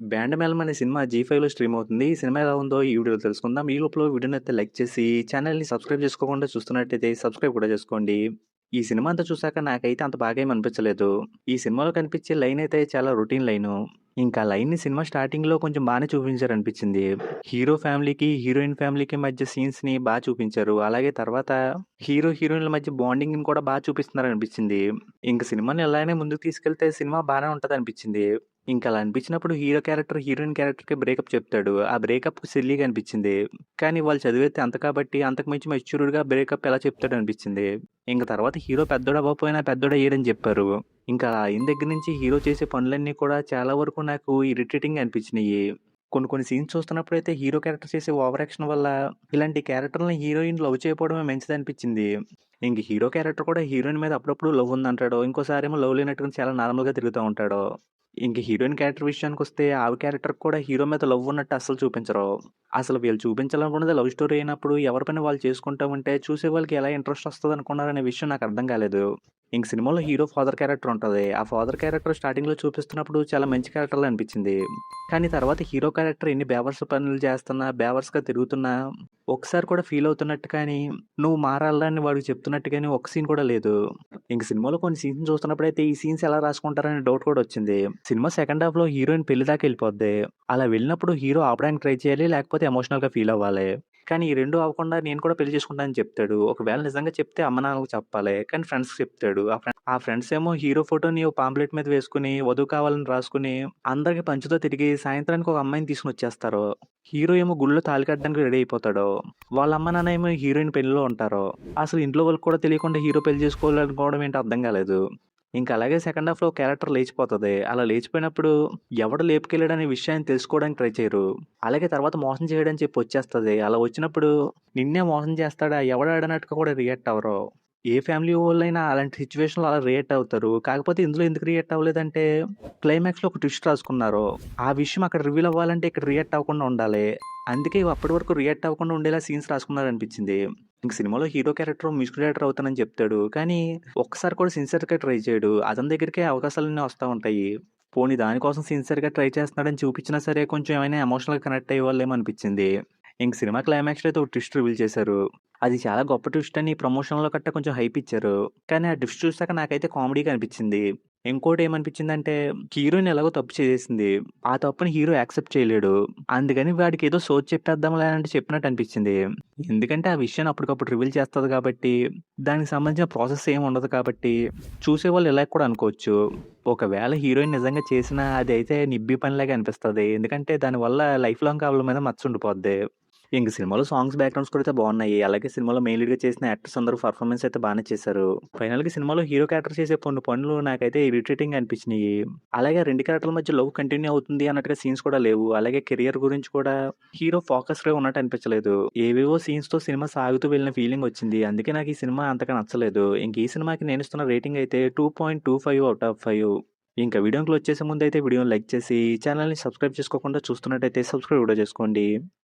'Band మేళం' అనే cinema జీ5లో stream అవుతుంది. ఈ సినిమా ఎలా ఉందో ఈ వీడియోలో తెలుసుకుందాం. ఈ లోపల వీడియోనైతే లైక్ చేసి ఛానల్‌ని సబ్స్క్రైబ్ చేసుకోకుండా చూస్తున్నట్టయితే సబ్స్క్రైబ్ కూడా చేసుకోండి. ఈ సినిమా అంతా చూసాక నాకైతే అంత బాగా ఏమి అనిపించలేదు. ఈ సినిమాలో కనిపించే లైన్ అయితే చాలా రొటీన్ లైను. ఇంకా లైన్‌ని సినిమా స్టార్టింగ్‌లో కొంచెం బానే చూపించారనిపించింది. హీరో ఫ్యామిలీకి, హీరోయిన్ ఫ్యామిలీకి మధ్య సీన్స్‌ని చూపించారు. అలాగే తర్వాత హీరో, హీరోయిన్‌ల మధ్య బాండింగ్‌ని కూడా చూపిస్తున్నారనిపించింది. ఇంక సినిమాని ఇలానే ముందుకు తీసుకెళ్తే సినిమా బానే ఉంటదనిపించింది. ఇంకలా అనిపించినప్పుడు హీరో క్యారెక్టర్, హీరోయిన్ క్యారెక్టర్‌కి బ్రేకప్ చెప్తాడు. ఆ బ్రేకప్ సిల్లీగా అనిపించింది. కానీ వాళ్ళు చదివేది 10థ్ కాబట్టి అంతకు మించి మెచ్యూర్డ్‌గా బ్రేకప్ ఎలా చెప్తాడనిపించింది. ఇంక తర్వాత హీరో పెద్దోడవ్వకపోయినా పెద్దోడయ్యాడని చెప్పారు. ఇంకా అలా అయిన దగ్గర నుంచి హీరో చేసే పనులన్నీ కూడా చాలా వరకు నాకు ఇరిటేటింగ్‌గా అనిపించినియి. కొన్ని కొన్ని సీన్స్ చూస్తున్నప్పుడైతే హీరో క్యారెక్టర్ చేసే ఓవర్ యాక్షన్ వల్ల ఇలాంటి క్యారెక్టర్‌లని హీరోయిన్ లవ్ చేయకపోవడమే మంచిదనిపించింది. ఇంక హీరో క్యారెక్టర్ కూడా హీరోయిన్ మీద అప్పుడప్పుడు లవ్ ఉందంటాడు. ఇంకోసారేమో లవ్ లేనట్టుగా చాలా నార్మల్‌గా తిరుగుతా ఉంటాడు. ఇంక హీరోయిన్ క్యారెక్టర్ విషయానికొస్తే ఆవిడ క్యారెక్టర్‌కి కూడా హీరో మీద లవ్ ఉన్నట్టు అస్సలు చూపించరు. అసలు వీళ్ళు చూపించాలనుకున్నది లవ్ స్టోరీ అయినప్పుడు ఎవరి పని వాళ్ళు చేసుకుంటా ఉంటే చూసే వాళ్ళకి ఎలా ఇంట్రెస్ట్ వస్తదనుకున్నారనే విషయం నాకు అర్థం కాలేదు. ఇంక సినిమాలో హీరో ఫాదర్ క్యారెక్టర్ ఉంటది. ఆ ఫాదర్ క్యారెక్టర్ స్టార్టింగ్‌లో చూపిస్తున్నప్పుడు చాలా మంచి క్యారెక్టర్‌లా అనిపించింది. కానీ తర్వాత హీరో క్యారెక్టర్ ఎన్ని బేవర్స్ పనులు చేస్తున్నా, బేవర్స్‌గా తిరుగుతున్నా, ఒక్కసారి కూడా ఫీల్ అవుతున్నట్టు కానీ, నువ్వు మారాలిరా అని వాడికి చెప్తున్నట్టు గాని ఒక్క సీన్ కూడా లేదు. ఇంక సినిమాలో కొన్ని సీన్స్ చూస్తున్నప్పుడైతే ఈ సీన్స్ ఎలా రాసుకుంటారనే డౌట్ కూడా వచ్చింది. సినిమా సెకండ్ హాఫ్‌లో హీరోయిన్ పెళ్లి దాకా ఎళ్ళిపోద్ది. అలా వెళ్ళినప్పుడు హీరో ఆపడానికి ట్రై చేయాలి, లేకపోతే ఎమోషనల్‌గా ఫీల్ అవ్వాలి. కానీ ఈ 2 అవ్వకుండా నేను కూడా పెళ్లి చేసుకుంటా అని చెప్తాడు. ఒకవేళ నిజంగా చెప్తే అమ్మ, నాన్నలకు చెప్పాలి. కానీ ఫ్రెండ్స్‌కి చెప్తాడు. ఆ ఫ్రెండ్స్ ఏమో హీరో ఫోటోని ఓ పాంప్లెట్ మీద వేసుకొని, వధువు కావాలని రాసుకొని, అందరికి పంచుతో తిరిగి సాయంత్రానికి ఒక అమ్మాయిని తీసుకొనొచ్చేస్తారు. హీరో ఏమో గుడిలో తాళి కట్టడానికి రెడీ అయిపోతాడు. వాళ్ళ అమ్మ, నాన్న ఏమో హీరోయిన్ పెళ్లిలో ఉంటారు. అసలు ఇంట్లో వాళ్ళకి కూడా తెలియకుండా హీరో పెళ్లి చేసుకోవాలనుకోవడం ఏంటో అర్థం కాలేదు. ఇంక అలాగే సెకండ్ హాఫ్‌లో క్యారెక్టర్ లేచిపోతది. అలా లేచిపోయినప్పుడు ఎవడు లేపుకెళ్ళాడనే విషయాన్ని తెలుసుకోవడానికి ట్రై చేయరు. అలాగే తర్వాత మోసం చేయడని చెప్పి వచ్చేస్తది. అలా వచ్చినప్పుడు నిన్నే మోసం చేస్తాడా? ఎవడాడన్నట్టుగా కూడా రియాక్ట్ అవ్వరు. ఏ ఫ్యామిలీ వోళ్ళైనా అలాంటి సిట్యుయేషన్‌లో అలా రియాక్ట్ అవుతారు. కాకపోతే ఇందులో ఎందుకు రియాక్ట్ అవ్వలేదంటే క్లైమాక్స్‌లో ఒక ట్విస్ట్ రాసుకున్నారు. ఆ విషయం అక్కడ రివీల్ అవ్వాలంటే ఇక్కడ రియాక్ట్ అవ్వకుండా ఉండాలి. అందుకే అప్పటి వరకు రియాక్ట్ అవ్వకుండా ఉండేలా సీన్స్ రాసుకున్నారనిపించింది. ఇంక సినిమాలో హీరో క్యారెక్టర్ మ్యూజిక్ డైరెక్టర్ అవుతానని చెప్తాడు. కానీ ఒక్కసారి కూడా సిన్సియర్‌గా ట్రై చేయడు. అతని దగ్గరికే అవకాశాలన్నీ వస్తా ఉంటాయి. పోనీ దానికోసం సిన్సియర్‌గా ట్రై చేస్తున్నాడని చూపించినా సరే కొంచెం ఏమైనా ఎమోషనల్‌గా కనెక్ట్ అయ్యేవాళ్ళేమో అనిపించింది. ఇంక సినిమా క్లైమాక్స్‌లో అయితే ఒక ట్విస్ట్ రివీల్ చేశారు. అది చాలా గొప్ప ట్విస్ట్ అని ప్రమోషన్‌లో గట్టా కొంచెం హైప్ ఇచ్చారు. కానీ ఆ ట్విస్ట్ చూసాక నాకైతే కామెడీగా అనిపించింది. ఇంకోటేమనిపించిందంటే హీరోయిన్ ఎలాగో తప్పు చేసేసింది. ఆ తప్పుని హీరో యాక్సెప్ట్ చేయలేడు. అందుకని వాడికేదో సోది చెప్పేద్దాంలే అని చెప్పినట్టు అనిపించింది. ఎందుకంటే ఆ విషయాన్ని అప్పటికప్పుడు రివీల్ చేస్తది కాబట్టి, దానికి సంబంధించిన ప్రాసెస్ ఏమి ఉండదు కాబట్టి, చూసేవాళ్ళు ఇలా కూడా అనుకోవచ్చు. ఒకవేళ హీరోయిన్ నిజంగా చేసినా అదైతే నిబ్బి పనిలాగా అనిపిస్తది. ఎందుకంటే దానివల్ల లైఫ్ లాంగ్ ఆళ్ళ మీద మచ్చుండిపోద్ది. ఇంక సినిమాలో సాంగ్స్, బ్యాక్‌గ్రౌండ్స్ కూడా అయితే బాగున్నాయి. అలాగే సినిమాలో మెయిన్ లీడ్‌గా చేసిన యాక్టర్స్ అందరూ పర్ఫార్మెన్స్ అయితే బానే చేశారు. ఫైనల్‌గా సినిమాలో హీరో క్యారెక్టర్ చేసే కొన్ని పనులు నాకైతే ఇరిటేటింగ్‌గా అనిపించినియి. అలాగే 2 క్యారెక్టర్ల మధ్య లవ్ కంటిన్యూ అవుతుంది అన్నట్టుగా సీన్స్ కూడా లేవు. అలాగే కెరియర్ గురించి కూడా హీరో ఫోకస్‌గా ఉన్నట్టు అనిపించలేదు. ఏవేవో సీన్స్‌తో సినిమా సాగుతూ వెళ్ళిన ఫీలింగ్ వచ్చింది. అందుకే నాకు ఈ సినిమా అంతగా నచ్చలేదు. ఇంక ఈ సినిమాకి నేనిస్తున్న రేటింగ్ అయితే 2.25 ఔట్ ఆఫ్ 5. ఇంకా వీడియోకి వచ్చేసే ముందైతే వీడియోని లైక్ చేసి ఛానల్‌ని సబ్స్క్రైబ్ చేసుకోకుండా చూస్తున్నట్టయితే సబ్స్క్రైబ్ కూడా చేసుకోండి.